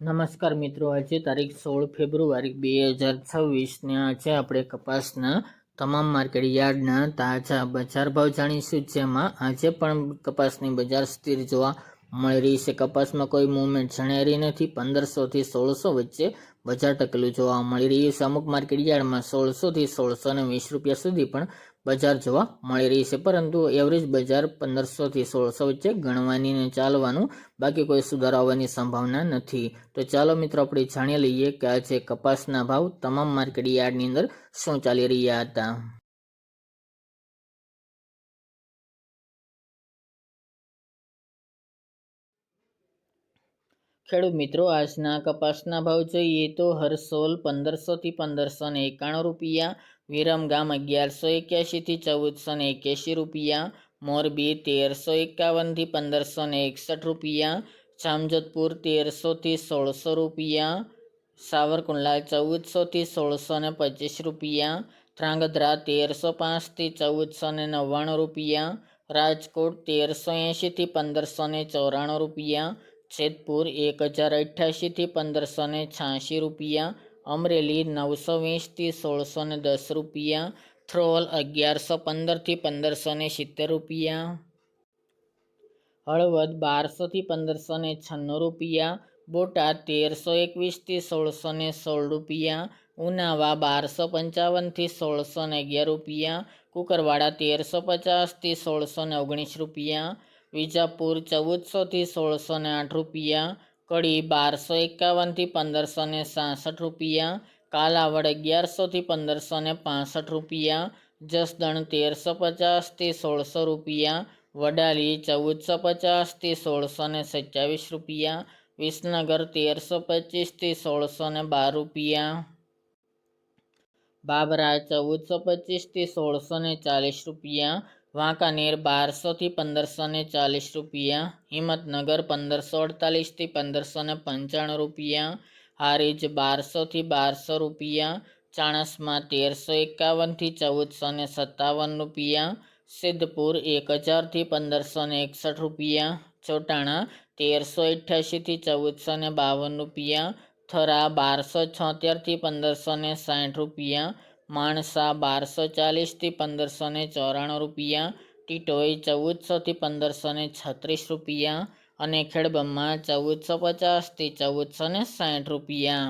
નમસ્કાર મિત્રો, આજે તારીખ 16 ફેબ્રુઆરી 2026 ને આજે આપણે કપાસના તમામ માર્કેટ યાર્ડના તાજા બજાર ભાવ જાણીશું, જેમાં આજે પણ કપાસની બજાર સ્થિર જોવા મળી રહી છે. કપાસમાં કોઈ મૂવમેન્ટ જણાઈ રહી નથી. 1500 થી 1600 વચ્ચે બજાર ટકેલું જોવા મળી રહ્યું છે. અમુક માર્કેટ યાર્ડમાં 1600 થી 1620 રૂપિયા સુધી પણ બજાર જોવા મળી રહી છે, પરંતુ એવરેજ બજાર 1500 થી 1600 વચ્ચે ગણવાની ને ચાલવાનું, બાકી કોઈ સુધારો આવવાની સંભાવના નથી. તો ચાલો મિત્રો, આપણે જાણી લઈએ કે આજે કપાસના ભાવ તમામ માર્કેટ યાર્ડની અંદર શું ચાલી રહ્યા હતા. ખેડૂત મિત્રો, આજના કપાસના ભાવ જોઈએ તો હરસોલ 1500 થી 1591 રૂપિયા, વિરમગામ 1181 થી 1481 રૂપિયા, મોરબી 1351 થી 1561 રૂપિયા, જામજોધપુર 1300 થી 1600 રૂપિયા, સાવરકુંડલા 1400 થી 1625 રૂપિયા, ધ્રાંગધ્રા 1305 થી 1499 રૂપિયા, રાજકોટ 1380 થી 1594 રૂપિયા, જેતપુર 1088 થી 1586 રૂપિયા, અમરેલી 920 થી 1610 રૂપિયા, થ્રોલ 1115 થી 1570 રૂપિયા, હળવદ 1200 થી 1596 રૂપિયા, બોટાદ 1321 થી 1616 રૂપિયા, ઉનાવા 1255 થી 1611 રૂપિયા, કુકરવાડા 1350 થી 1619 રૂપિયા, વિજાપુર 1400 થી 1608 રૂપિયા, કડી 1251 થી 1566 રૂપિયા, કાલાવડ 1100 થી 1565 રૂપિયા, જસદણ 1350 થી 1600 રૂપિયા, વડાલી 1450 થી 1627 રૂપિયા, વિસનગર 1325 થી 1612 રૂપિયા, બાબરા 1425 થી 1640 રૂપિયા, વાંકાનેર 1200 થી 1540 રૂપિયા, હિંમતનગર 1548 થી 1595 રૂપિયા, હારીજ 1200 થી 1200 રૂપિયા, ચાણસ્મા 1351 થી 1457 રૂપિયા, સિદ્ધપુર 1000 થી 1561 રૂપિયા, ચોટાણા 1388 થી 1452 રૂપિયા, થરા 1276 થી 1560 રૂપિયા, માણસા 1240 થી 1594 રૂપિયા, ટીટોઈ 1400 થી 1536 રૂપિયા અને ખેડબ્રહ્મા 1450 થી 1460 રૂપિયા.